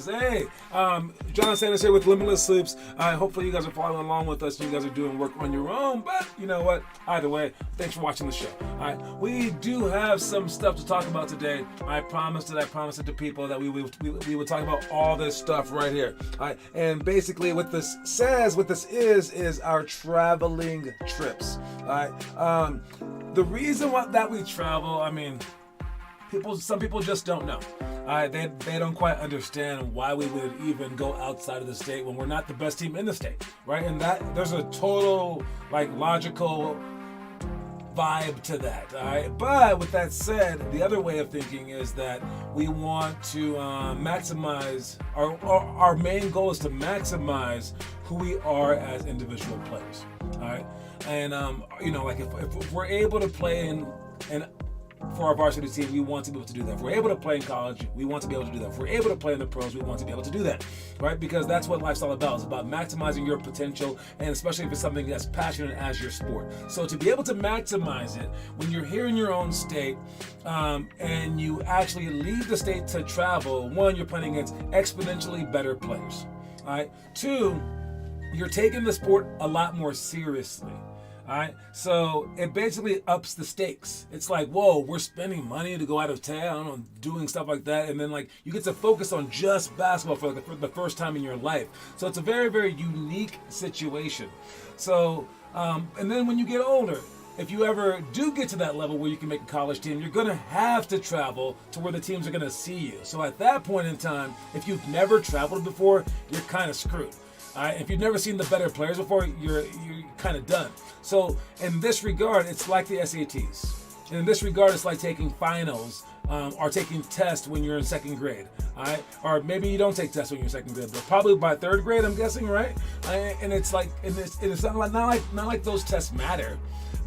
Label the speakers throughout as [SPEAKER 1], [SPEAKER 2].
[SPEAKER 1] guys. Hey, John Sanders here with Limitless Sleeps. Hopefully you guys are following along with us. You guys are doing work on your own, but you know what? Either way, thanks for watching the show. All right, we do have some stuff to talk about today. I promised it to people that we would talk about all this stuff right here. All right, and basically what this is our traveling trips. All right, the reason that we travel, I mean, some people just don't know. They don't quite understand why we would even go outside of the state when we're not the best team in the state, right? And that there's a total logical vibe to that, all right? But with that said, the other way of thinking is that we want to maximize, our main goal is to maximize who we are as individual players, all right? And if we're able to play in for our varsity team, we want to be able to do that. If we're able to play in college, we want to be able to do that. If we're able to play in the pros, we want to be able to do that, right? Because that's what life's all about. It's about maximizing your potential, and especially if it's something that's passionate as your sport. So to be able to maximize it, when you're here in your own state, and you actually leave the state to travel, one, you're playing against exponentially better players, all right? Two, you're taking the sport a lot more seriously. All right, so it basically ups the stakes. It's like, whoa, we're spending money to go out of town on doing stuff like that, and then you get to focus on just basketball for the first time in your life. So it's a very, very unique situation. So, and then when you get older, if you ever do get to that level where you can make a college team, you're going to have to travel to where the teams are going to see you. So at that point in time, if you've never traveled before, you're kind of screwed. All right, if you've never seen the better players before, you're kind of done. So in this regard, it's like the SATs. And in this regard, it's like taking finals or taking tests when you're in second grade. All right, or maybe you don't take tests when you're in second grade, but probably by third grade, I'm guessing, right? And it's not like those tests matter,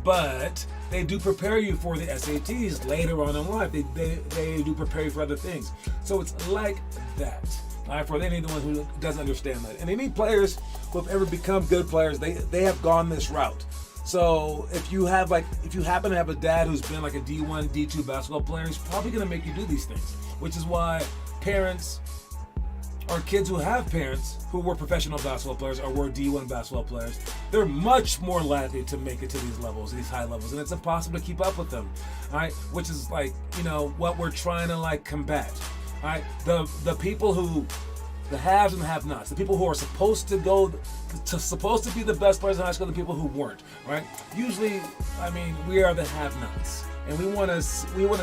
[SPEAKER 1] but they do prepare you for the SATs later on in life. They do prepare you for other things. So it's like that. All right, for anyone who doesn't understand that. And any players who have ever become good players, they have gone this route. So if you happen to have a dad who's been like a D1, D2 basketball player, he's probably going to make you do these things, which is why parents or kids who have parents who were professional basketball players or were D1 basketball players, they're much more likely to make it to these levels, these high levels, and it's impossible to keep up with them, all right? Which is what we're trying to combat. All right, the people the haves and the have-nots, the people who are supposed to be the best players in high school, the people who weren't, right? Usually, we are the have-nots, and we want to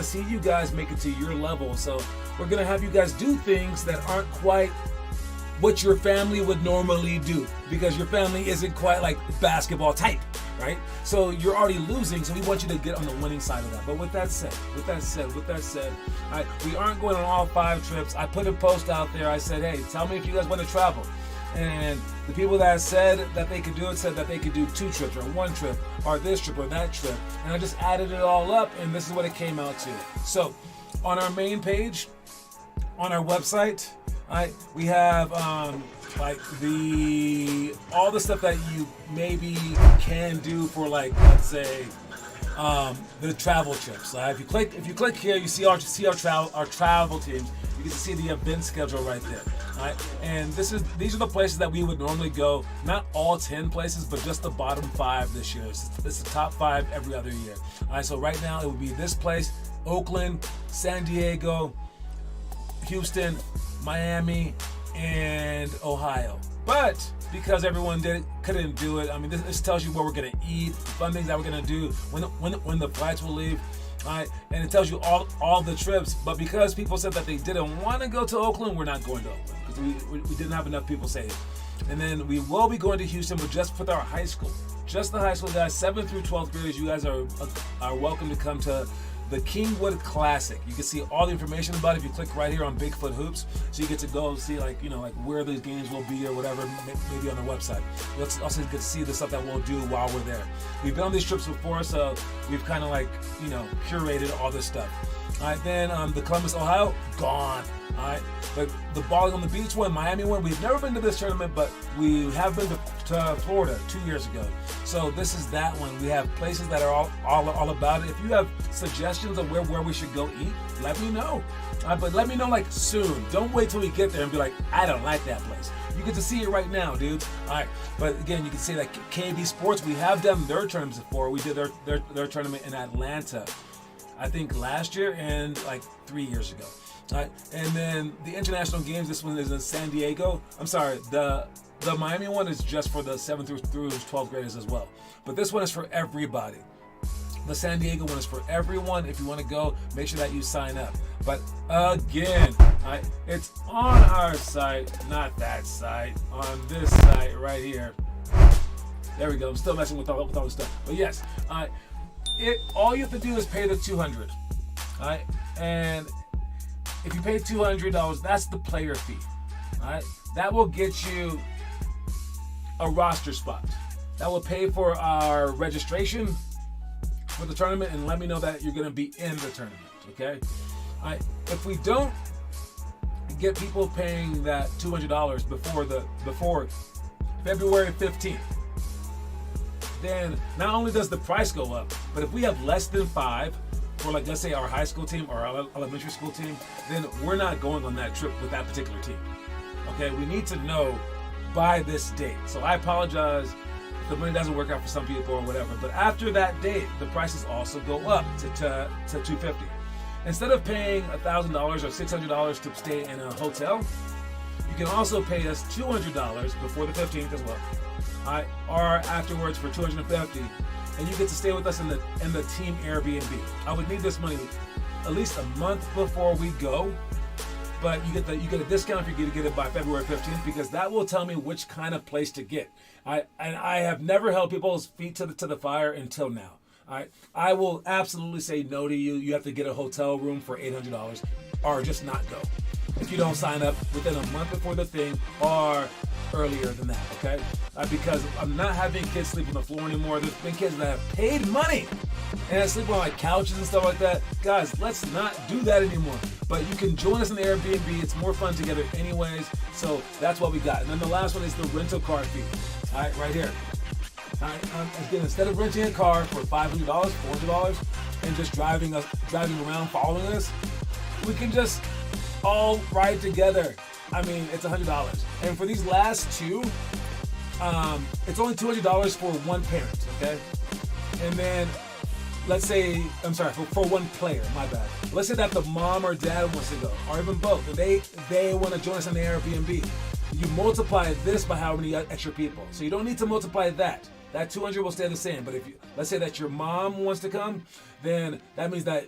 [SPEAKER 1] see you guys make it to your level. So we're gonna have you guys do things that aren't quite what your family would normally do, because your family isn't quite like basketball type, right? So you're already losing, so we want you to get on the winning side of that. But with that said, all right, we aren't going on all 5 trips. I put a post out there. I said, hey, tell me if you guys want to travel. And the people that said that they could do it said that they could do 2 trips or 1 trip or this trip or that trip. And I just added it all up, and this is what it came out to. So on our main page, on our website, we have all the stuff that you maybe can do for let's say the travel trips. If you click here, you see our travel teams. You get to see the event schedule right there. All right, and these are the places that we would normally go. Not all 10 places, but just the bottom 5 this year. It's the top 5 every other year. All right, so right now it would be this place: Oakland, San Diego, Houston, Miami, and Ohio. But because everyone couldn't do it, this tells you where we're gonna eat, fun things that we're gonna do, when the flights will leave. All right, and it tells you all the trips. But because people said that they didn't want to go to Oakland, we're not going to Oakland because we didn't have enough people say it. And then we will be going to Houston, but just for our high school, just the high school guys, 7th through 12th graders. You guys are welcome to come to the Kingwood Classic. You can see all the information about it if you click right here on Bigfoot Hoops. So you get to go see where these games will be or whatever, maybe on the website. You also get to see the stuff that we'll do while we're there. We've been on these trips before, so we've kind of curated all this stuff. All right, then the Columbus, Ohio, gone. All right, the Bowling on the Beach one, Miami one. We've never been to this tournament, but we have been to Florida 2 years ago. So this is that one. We have places that are all about it. If you have suggestions of where we should go eat, let me know. But let me know like soon. Don't wait till we get there and be like, I don't like that place. You get to see it right now, dudes. All right, but again, you can say that KB Sports, we have done their tournaments before. We did their tournament in Atlanta, I think last year and like 3 years ago. All right, and then the international games, this one is in San Diego. I'm sorry, the Miami one is just for the 7th through 12th graders as well. But this one is for everybody. The San Diego one is for everyone. If you want to go, make sure that you sign up. But again, it's on our site, not that site, on this site right here. There we go. I'm still messing with all the stuff. But yes, all you have to do is pay the $200. All right, and if you pay $200, that's the player fee. All right, that will get you a roster spot. That will pay for our registration for the tournament and let me know that you're going to be in the tournament. Okay. If we don't get people paying that $200 before February 15th, then not only does the price go up, but if we have less than 5 for, like, let's say our high school team or our elementary school team, then we're not going on that trip with that particular team. Okay, we need to know by this date. So I apologize if the money doesn't work out for some people or whatever, but after that date, the prices also go up to $250. Instead of paying $1,000 or $600 to stay in a hotel, you can also pay us $200 before the 15th as well, or afterwards for $250, and you get to stay with us in the team Airbnb. I would need this money at least a month before we go, but you get a discount if you get it by February 15th, because that will tell me which kind of place to get. I have never held people's feet to the fire until now. I will absolutely say no to you. You have to get a hotel room for $800 or just not go if you don't sign up within a month before the thing or earlier than that, okay? Because I'm not having kids sleep on the floor anymore. There's been kids that have paid money and sleep on like couches and stuff like that. Guys, let's not do that anymore. But you can join us in the Airbnb. It's more fun together anyways. So that's what we got. And then the last one is the rental car fee. All right, right here. Again, instead of renting a car for $500, $400, and just driving around following us, we can just all ride together. I mean, it's $100. And for these last two, it's only $200 for one parent, okay? And then, let's say, for one player, my bad. Let's say that the mom or dad wants to go, or even both, and they want to join us on the Airbnb. You multiply this by how many extra people. So you don't need to multiply that. That 200 will stay the same. But if let's say that your mom wants to come, then that means that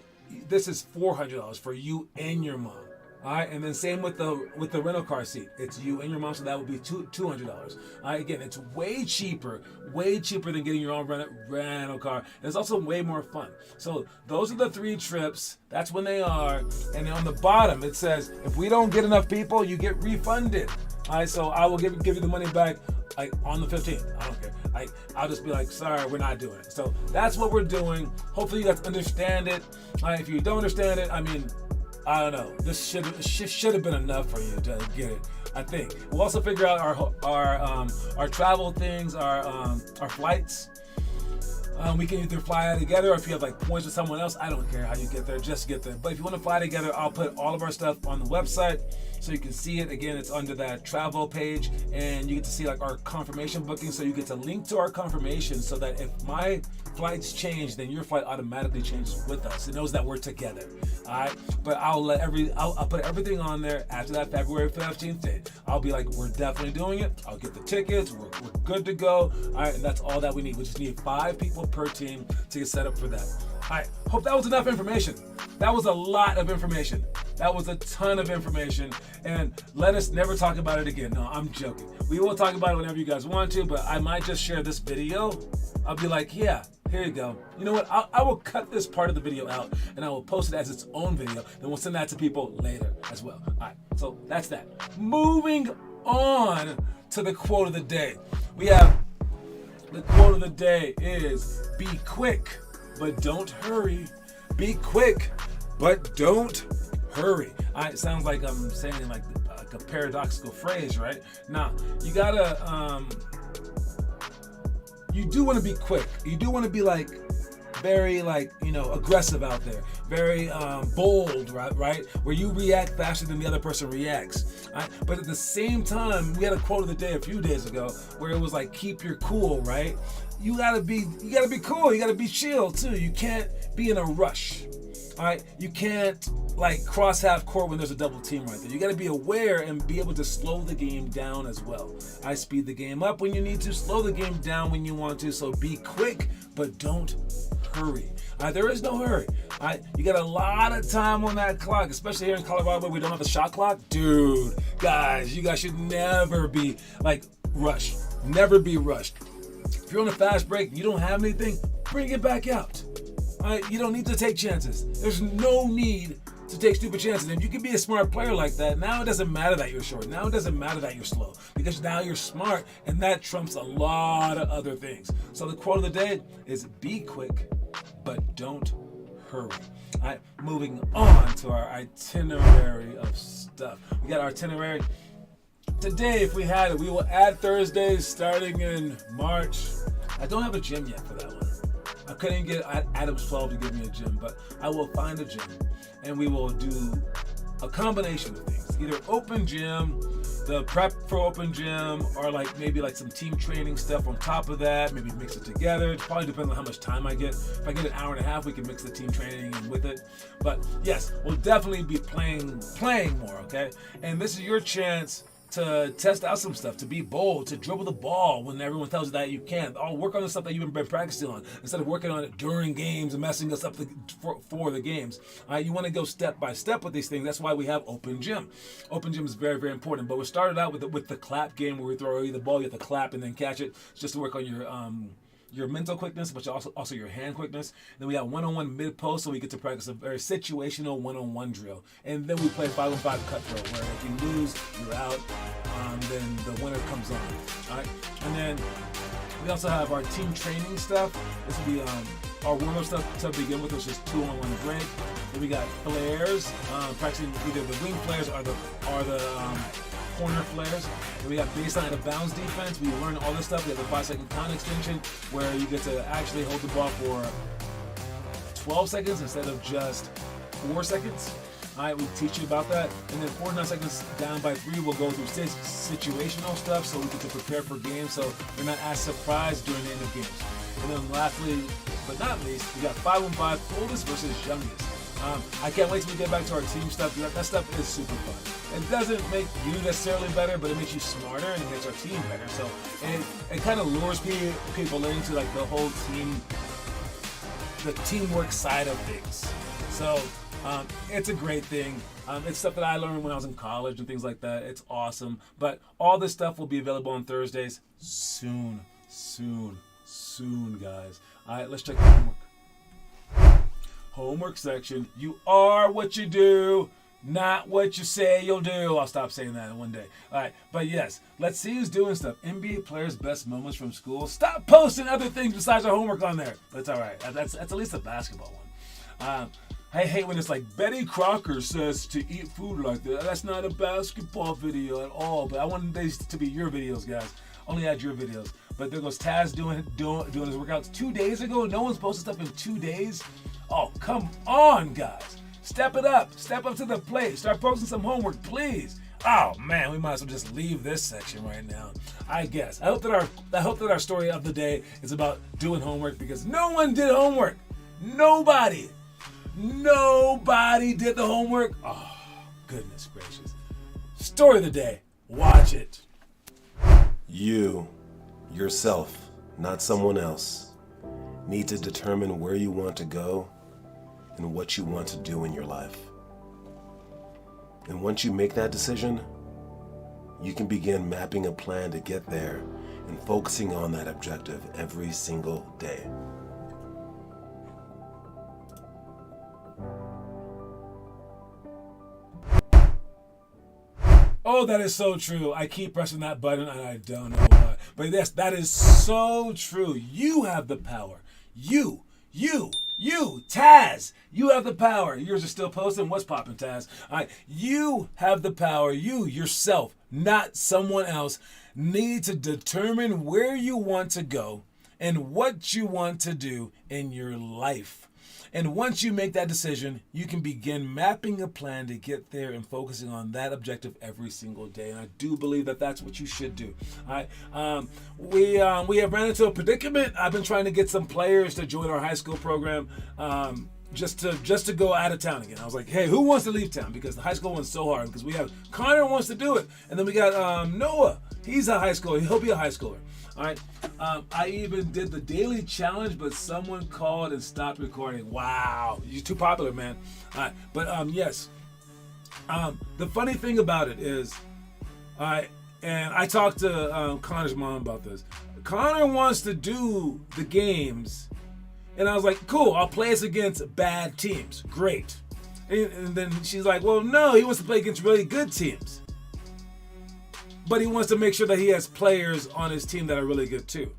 [SPEAKER 1] this is $400 for you and your mom. All right, and then same with the rental car seat. It's you and your mom, so that would be $200. All right, again, it's way cheaper than getting your own rental car. And it's also way more fun. So those are the 3 trips. That's when they are. And on the bottom it says, if we don't get enough people, you get refunded. All right, so I will give you the money back like on the 15th. I don't care. I'll just be like, sorry, we're not doing it. So that's what we're doing. Hopefully you guys understand it. All right, if you don't understand it, I mean, I don't know. This should have been enough for you to get it. I think we'll also figure out our travel things, our flights. We can either fly out together, or if you have like points with someone else, I don't care how you get there, just get there. But if you want to fly together, I'll put all of our stuff on the website so you can see it. Again, it's under that travel page, and you get to see like our confirmation booking. So you get to link to our confirmation, so that if my flights change, then your flight automatically changes with us. It knows that we're together. All right, but I'll put everything on there after that February 15th date. I'll be like, we're definitely doing it. I'll get the tickets. We're good to go. All right, and that's all that we need. We just need 5 people per team to get set up for that. All right, hope that was enough information. That was a lot of information. That was a ton of information, and let us never talk about it again. No, I'm joking. We will talk about it whenever you guys want to, but I might just share this video. I'll be like, yeah, here you go. You know what? I will cut this part of the video out, and I will post it as its own video. Then we'll send that to people later as well. All right, so that's that. Moving on to the quote of the day. We have the quote of the day is, be quick, but don't hurry. Be quick, but don't hurry. It sounds like I'm saying like a paradoxical phrase, right? Now, you gotta, you do want to be quick. You do want to be like very aggressive out there, very bold, right? Where you react faster than the other person reacts. Right? But at the same time, we had a quote of the day a few days ago where it was like, keep your cool, right? You gotta be cool. You gotta be chill too. You can't be in a rush. All right, you can't like cross half court when there's a double team right there. You got to be aware and be able to slow the game down as well. I speed the game up when you need to, slow the game down when you want to. So be quick, but don't hurry. There is no hurry. You got a lot of time on that clock, especially here in Colorado where we don't have a shot clock. Dude, guys, you guys should never be like rushed. Never be rushed. If you're on a fast break and you don't have anything, bring it back out. You don't need to take chances. There's no need to take stupid chances. And you can be a smart player like that. Now it doesn't matter that you're short. Now it doesn't matter that you're slow. Because now you're smart, and that trumps a lot of other things. So the quote of the day is, be quick, but don't hurry. All right, moving on to our itinerary of stuff. We got our itinerary. Today, if we had it, we will add Thursdays starting in March. I don't have a gym yet for that one. I couldn't get Adams 12 to give me a gym, but I will find a gym and we will do a combination of things. Either open gym, the prep for open gym, or like maybe like some team training stuff on top of that. Maybe mix it together. It probably depends on how much time I get. If I get an hour and a half, we can mix the team training in with it. But yes, we'll definitely be playing more, okay? And this is your chance to test out some stuff, to be bold, to dribble the ball when everyone tells you that you can't. I'll work on the stuff that you've been practicing on instead of working on it during games and messing us up for the games. You want to go step by step with these things. That's why we have open gym. Open gym is very, very important. But we started out with the clap game where we throw you the ball, you have to clap and then catch it. It's just to work on your mental quickness, but also your hand quickness. Then we got one-on-one mid-post, so we get to practice a very situational one-on-one drill. And then we play 5-on-5 cutthroat, where if you lose, you're out. Then the winner comes on. All right, and then we also have our team training stuff. This will be our warm-up stuff to begin with, which is 2-on-1 break. Then we got flares, practicing either the wing flares or the corner flares. And we have baseline to bounds defense. We learn all this stuff. We have the 5-second count extension where you get to actually hold the ball for 12 seconds instead of just 4 seconds. All right, we teach you about that. And then 49 seconds down by 3, we'll go through situational stuff so we get to prepare for games so we're not as surprised during the end of games. And then lastly, but not least, we got 5-on-5 oldest versus youngest. I can't wait till we get back to our team stuff. That stuff is super fun. It doesn't make you necessarily better, but it makes you smarter and it makes our team better. So it kind of lures people into like the whole team, the teamwork side of things. So it's a great thing. It's stuff that I learned when I was in college and things like that. It's awesome. But all this stuff will be available on Thursdays soon, guys. All right, let's check the homework. Homework section. You are what you do, not what you say you'll do. I'll stop saying that in one day. All right, but yes, let's see who's doing stuff. NBA players' best moments from school. Stop posting other things besides our homework on there. That's all right. That's at least a basketball one. I hate when it's like Betty Crocker says to eat food like that. That's not a basketball video at all. But I want these to be your videos, guys. Only add your videos. But there goes Taz doing his workouts 2 days ago. No one's posted stuff in 2 days. Oh, come on, guys. Step it up. Step up to the plate. Start posting some homework, please. Oh, man, we might as well just leave this section right now, I guess. I hope that our story of the day is about doing homework because no one did homework. Nobody did the homework. Oh, goodness gracious. Story of the day. Watch it.
[SPEAKER 2] You, yourself, not someone else, need to determine where you want to go and what you want to do in your life. And once you make that decision, you can begin mapping a plan to get there and focusing on that objective every single day.
[SPEAKER 1] Oh, that is so true. I keep pressing that button and I don't know why. But yes, that is so true. You have the power. You You, Taz, you have the power. Yours are still posting. What's popping, Taz? All right, you have the power. You, yourself, not someone else, need to determine where you want to go and what you want to do in your life. And once you make that decision, you can begin mapping a plan to get there and focusing on that objective every single day. And I do believe that that's what you should do. All right. We have ran into a predicament. I've been trying to get some players to join our high school program. Just to go out of town again. I was like, hey, who wants to leave town? Because the high school one's so hard. Because we have Connor wants to do it. And then we got Noah. He's a high schooler. He'll be a high schooler. All right. I even did the daily challenge, but someone called and stopped recording. Wow. You're too popular, man. All right. But yes. The funny thing about it is, and I talked to Connor's mom about this. Connor wants to do the games. And I was like, cool, I'll play us against bad teams. Great. And then she's like, well, no, he wants to play against really good teams. But he wants to make sure that he has players on his team that are really good too.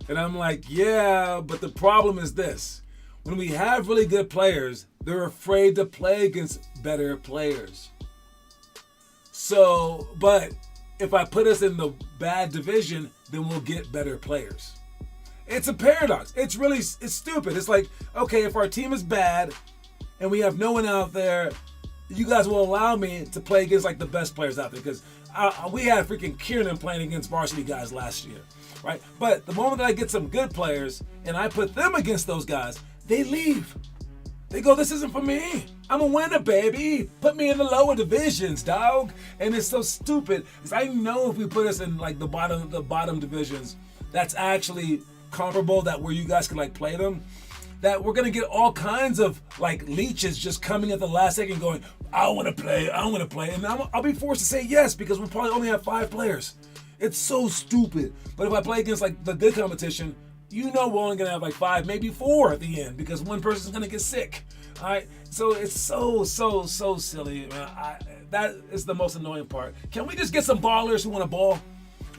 [SPEAKER 1] And I'm like, yeah, but the problem is this. When we have really good players, they're afraid to play against better players. So, but if I put us in the bad division, then we'll get better players. It's a paradox. It's stupid. It's like, okay, if our team is bad and we have no one out there, you guys will allow me to play against like the best players out there, because we had freaking Kieran playing against varsity guys last year, right? But the moment that I get some good players and I put them against those guys, they leave. They go, this isn't for me. I'm a winner, baby. Put me in the lower divisions, dog. And it's so stupid, because I know if we put us in like the bottom divisions, that's actually comparable, that where you guys can like play them, that we're gonna get all kinds of like leeches just coming at the last second going, I want to play, and I'll be forced to say yes, because we'll probably only have 5 players. It's so stupid. But if I play against like the good competition, you know we're only gonna have like 5, maybe 4 at the end, because one person's gonna get sick. All right, so it's so silly, man. That is the most annoying part. Can we just get some ballers who want to ball?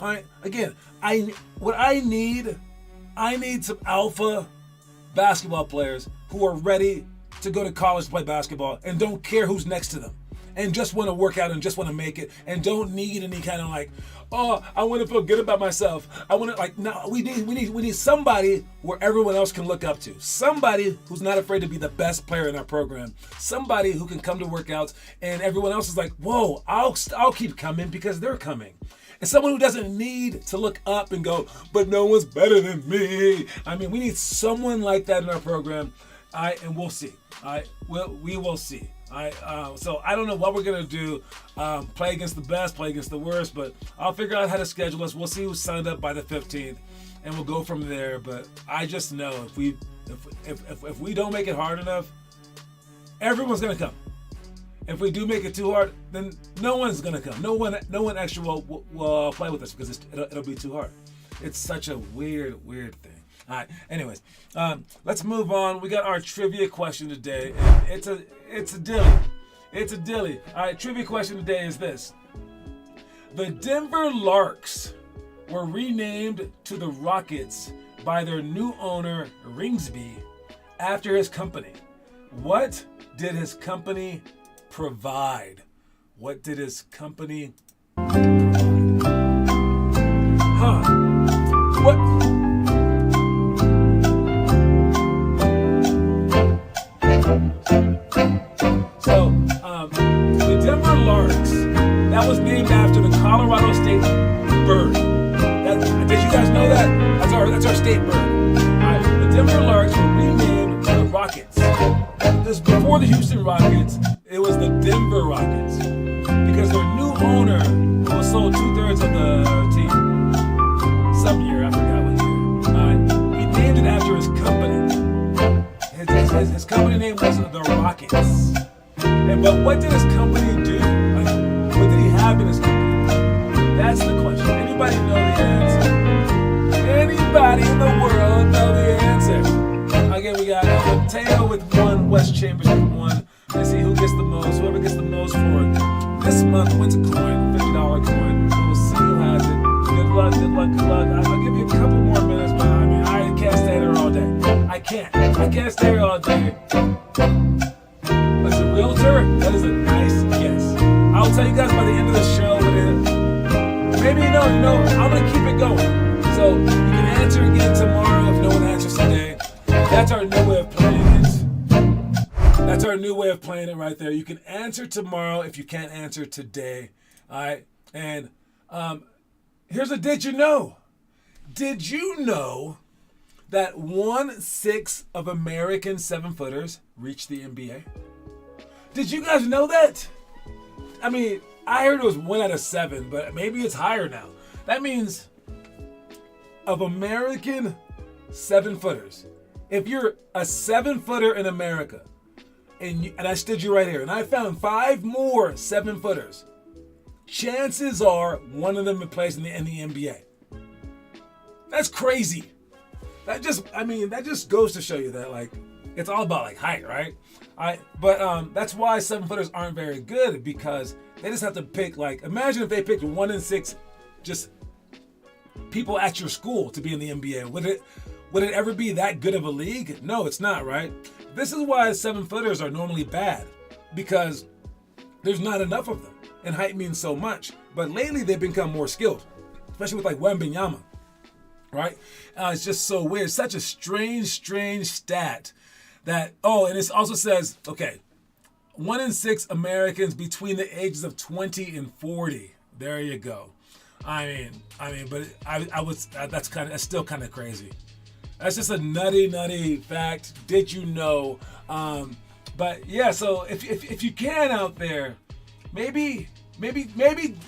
[SPEAKER 1] All right, again, I need some alpha basketball players who are ready to go to college to play basketball and don't care who's next to them, and just want to work out and just want to make it, and don't need any kind of like, oh, I want to feel good about myself. I want to like, no, we need somebody where everyone else can look up to. Somebody who's not afraid to be the best player in our program. Somebody who can come to workouts and everyone else is like, whoa, I'll keep coming because they're coming. And someone who doesn't need to look up and go, but no one's better than me. I mean, we need someone like that in our program. And we'll see. We will see. So I don't know what we're going to do. Play against the best, play against the worst, but I'll figure out how to schedule us. We'll see who's signed up by the 15th, and we'll go from there. But I just know if we don't make it hard enough, everyone's going to come. If we do make it too hard, then no one's gonna come. No one extra will play with us, because it'll be too hard. It's such a weird thing. All right. Anyways, let's move on. We got our trivia question today. It's a dilly. All right. Trivia question today is this: the Denver Larks were renamed to the Rockets by their new owner Ringsby after his company. What did his company provide? What did his company provide? What? So, the Denver Larks, that was named after the Colorado State bird. Did you guys know that? That's our state bird. Alright, the Denver Larks were renamed the Rockets. This before the Houston Rockets. It was the Denver Rockets, because their new owner, who sold 2/3 of the team some year, I forgot what year, he named it after his company. His company name was the Rockets. But what did his company do? Like, what did he have in his company? That's the question. Anybody know the answer? Anybody in the world know the answer? Again, we got Mateo with 1, West Chambers with 1. Let's see who gets the most. Whoever gets the most for it this month wins a coin, $50 coin. We'll see who has it. Good luck. I'll give you a couple more minutes, but I mean, I can't stay there all day. I can't. I can't stay here all day. As a realtor, that is a nice guess. I'll tell you guys by the end of the show what it is. Maybe I'm gonna keep it going. So you can answer again tomorrow if no one answers today. That's our new way of playing it. That's our new way of playing it right there. You can answer tomorrow if you can't answer today. All right. And here's a did you know? Did you know that 1/6 of American 7-footers reach the NBA? Did you guys know that? I mean, I heard it was 1 out of 7, but maybe it's higher now. That means of American 7-footers, if you're a 7-footer in America, and I stood you right here, and I found 5 more 7-footers, chances are one of them plays in the NBA. That's crazy. That just goes to show you that, like, it's all about, like, height, right? But that's why 7-footers aren't very good, because they just have to pick, like, imagine if they picked 1 in 6 just people at your school to be in the NBA. Would it ever be that good of a league? No, it's not, right? This is why 7-footers are normally bad, because there's not enough of them, and height means so much. But lately they've become more skilled, especially with like Wembanyama, right? It's just so weird. Such a strange stat that, and it also says, okay, 1 in 6 Americans between the ages of 20 and 40. There you go. I mean, but that's still kind of crazy. That's just a nutty fact. Did you know? But yeah, so if you can out there, maybe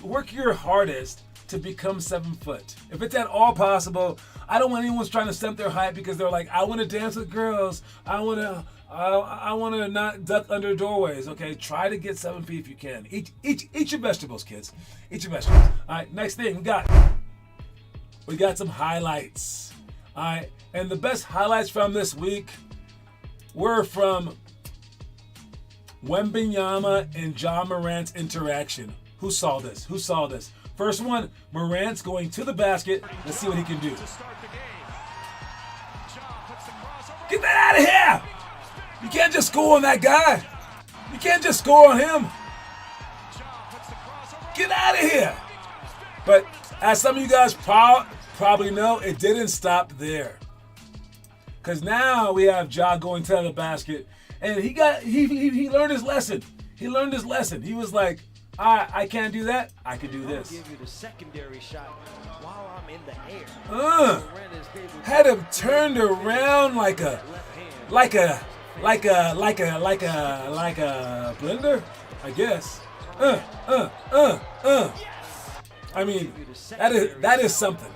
[SPEAKER 1] work your hardest to become 7 foot. If it's at all possible. I don't want anyone trying to stump their height because they're like, I want to dance with girls. I want to not duck under doorways. Okay, try to get 7 feet if you can. Eat your vegetables, kids. Eat your vegetables. All right, next thing we got some highlights. All right, and the best highlights from this week were from Wembanyama and Ja Morant's interaction. Who saw this? First one, Morant's going to the basket. Let's see what he can do. Get that out of here! You can't just score on that guy. You can't just score on him. Get out of here! But as some of you guys probably know, it didn't stop there. Because now we have Ja going to the basket, and he learned his lesson. He learned his lesson. He was like, I can't do that. I can do this.
[SPEAKER 3] Give you the secondary shot while I'm in the air.
[SPEAKER 1] Had him turned around like a blender, I guess. I mean, that is something.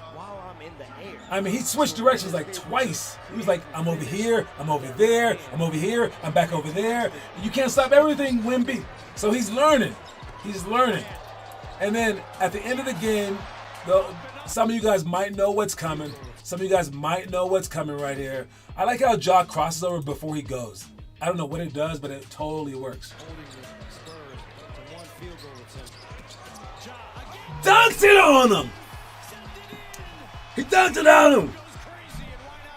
[SPEAKER 1] I mean, he switched directions like twice. He was like, I'm over here, I'm over there, I'm over here, I'm back over there. You can't stop everything, Wemby. So he's learning. And then at the end of the game, some of you guys might know what's coming. Some of you guys might know what's coming right here. I like how Ja crosses over before he goes. I don't know what it does, but it totally works. Dunked it on him! He dunked it on him!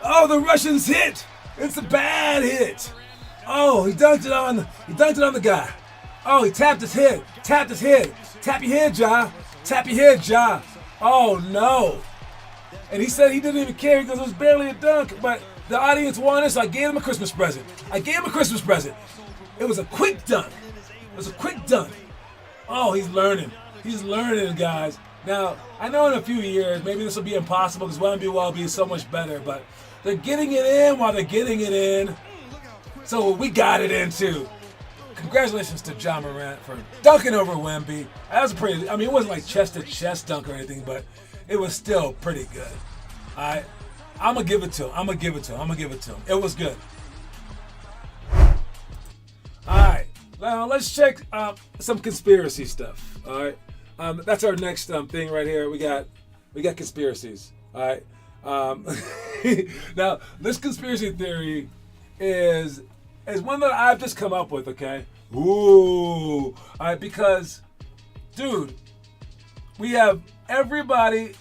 [SPEAKER 1] Oh, the Russians hit! It's a bad hit! Oh, he dunked it on the guy. Oh, he tapped his head. Tap your head, Ja. Tap your head, Ja. Oh, no. And he said he didn't even care because it was barely a dunk, but the audience wanted it, so I gave him a Christmas present. It was a quick dunk. Oh, he's learning. Guys. Now, I know in a few years, maybe this will be impossible because Wemby will be so much better, but they're getting it in while they're getting it in. So we got it in too. Congratulations to Ja Morant for dunking over Wemby. That was pretty, it wasn't like chest-to-chest dunk or anything, but it was still pretty good. All right? I'm going to give it to him. It was good. All right. Now, let's check some conspiracy stuff. All right? That's our next thing right here. We got conspiracies. All right? Now, this conspiracy theory is one that I've just come up with, okay? Ooh. All right, because, dude, we have everybody,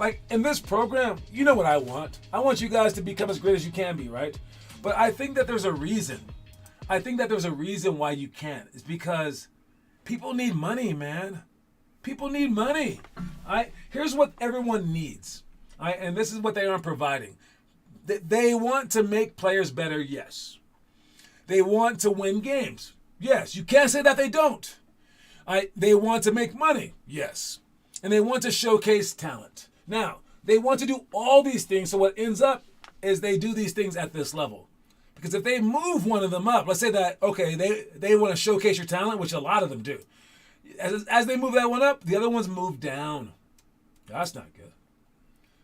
[SPEAKER 1] like, in this program, you know what I want. I want you guys to become as great as you can be, right? But I think that there's a reason. I think that there's a reason why you can't. It's because people need money, man. People need money. Here's what everyone needs. And this is what they aren't providing. They want to make players better, yes. They want to win games. Yes, you can't say that they don't. They want to make money, yes. And they want to showcase talent. Now, they want to do all these things, so what ends up is they do these things at this level. Because if they move one of them up, let's say that, okay, they want to showcase your talent, which a lot of them do. As they move that one up, the other ones move down. That's not good.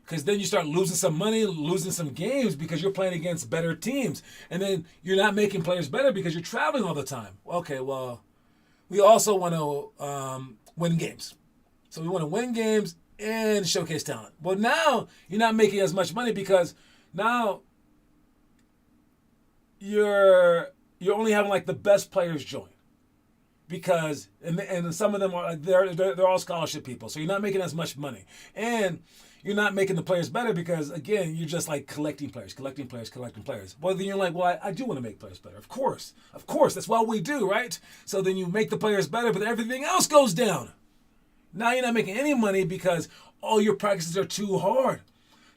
[SPEAKER 1] Because then you start losing some money, losing some games because you're playing against better teams. And then you're not making players better because you're traveling all the time. Okay, well, we also want to win games. So we want to win games and showcase talent. Well, now you're not making as much money because now you're only having like the best players join. Because and some of them are they're all scholarship people, so you're not making as much money, and you're not making the players better because again you're just like collecting players. Well, then you're like, well, I do want to make players better. Of course, that's what we do, right? So then you make the players better, but everything else goes down. Now you're not making any money because all your practices are too hard.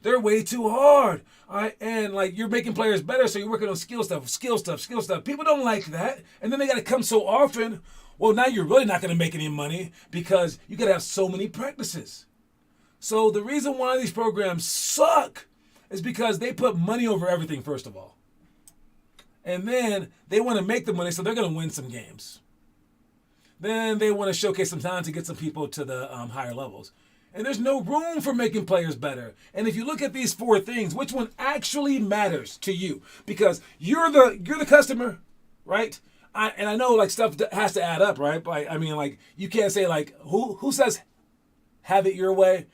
[SPEAKER 1] They're way too hard. All right, and like you're making players better, so you're working on skill stuff. People don't like that, and then they got to come so often. Well, now you're really not going to make any money because you got to have so many practices. So the reason why these programs suck is because they put money over everything, first of all. And then they want to make the money, so they're going to win some games. Then they want to showcase some talent to get some people to the higher levels. And there's no room for making players better. And if you look at these four things, which one actually matters to you? Because you're the customer, right? And I know like stuff has to add up, right? But I mean, like you can't say like who says have it your way.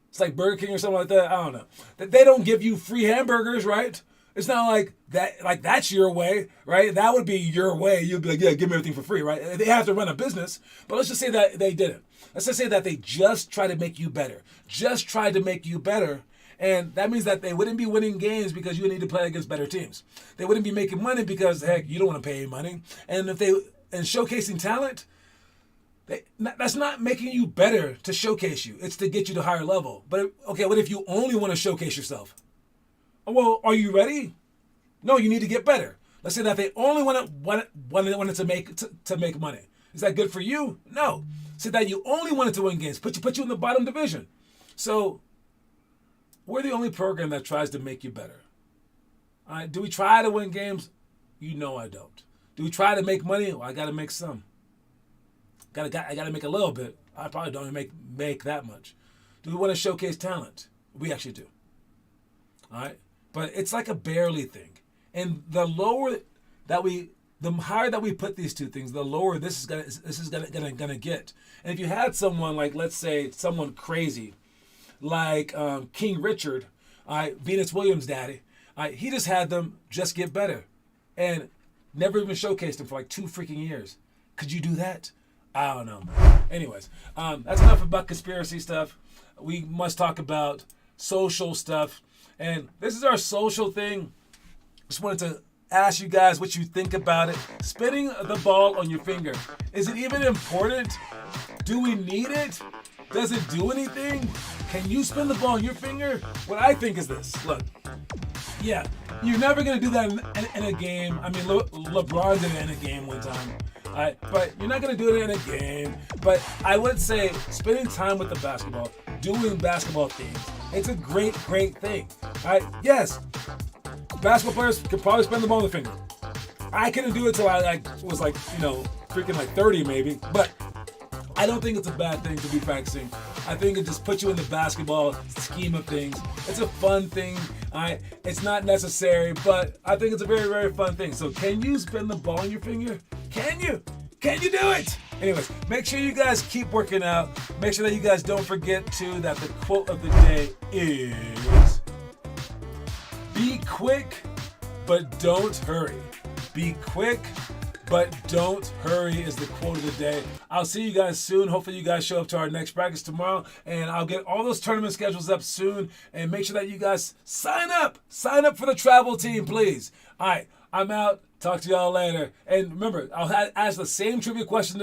[SPEAKER 1] It's like Burger King or something like that. I don't know. They don't give you free hamburgers, right? It's not like that. Like that's your way, right? That would be your way. You'd be like, yeah, give me everything for free, right? They have to run a business, but let's just say that they didn't. Let's just say that they just tried to make you better. Just tried to make you better. And that means that they wouldn't be winning games because you need to play against better teams. They wouldn't be making money because, heck, you don't want to pay any money. And showcasing talent, that's not making you better to showcase you. It's to get you to a higher level. But, okay, what if you only want to showcase yourself? Well, are you ready? No, you need to get better. Let's say that they only wanted to make money. Is that good for you? No. Say that you only wanted to win games. Put you in the bottom division. So we're the only program that tries to make you better. All right, do we try to win games? You know I don't. Do we try to make money? Well, I got to make some. I got to make a little bit. I probably don't even make that much. Do we want to showcase talent? We actually do. All right, but it's like a barely thing. And the higher that we put these two things, the lower this is gonna get. And if you had someone like, let's say, someone crazy, like King Richard, Venus Williams' daddy, he just had them just get better, and never even showcased them for like 2 freaking years. Could you do that? I don't know. Anyways, that's enough about conspiracy stuff. We must talk about social stuff, and this is our social thing. Just wanted to ask you guys what you think about it. Spinning the ball on your finger. Is it even important? Do we need it? Does it do anything? Can you spin the ball on your finger? What I think is this. Look. Yeah, you're never going to do that in a game. I mean, LeBron did it in a game one time. But you're not going to do it in a game. But I would say spending time with the basketball, doing basketball things, it's a great, great thing. Yes, basketball players could probably spin the ball on the finger. I couldn't do it till I was freaking 30 maybe. But I don't think it's a bad thing to be practicing. I think it just puts you in the basketball scheme of things. It's a fun thing. It's not necessary, but I think it's a very, very fun thing. So can you spin the ball on your finger? Can you? Can you do it? Anyways, make sure you guys keep working out. Make sure that you guys don't forget that the quote of the day is, be quick, but don't hurry. Be quick, but don't hurry is the quote of the day. I'll see you guys soon. Hopefully you guys show up to our next practice tomorrow, and I'll get all those tournament schedules up soon, and make sure that you guys sign up for the travel team, please. All right, I'm out. Talk to y'all later. And remember, I'll ask the same trivia question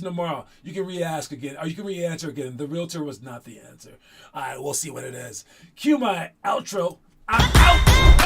[SPEAKER 1] tomorrow. You can re-ask again, or you can re-answer again. The realtor was not the answer. All right, we'll see what it is. Cue my outro. I'm out.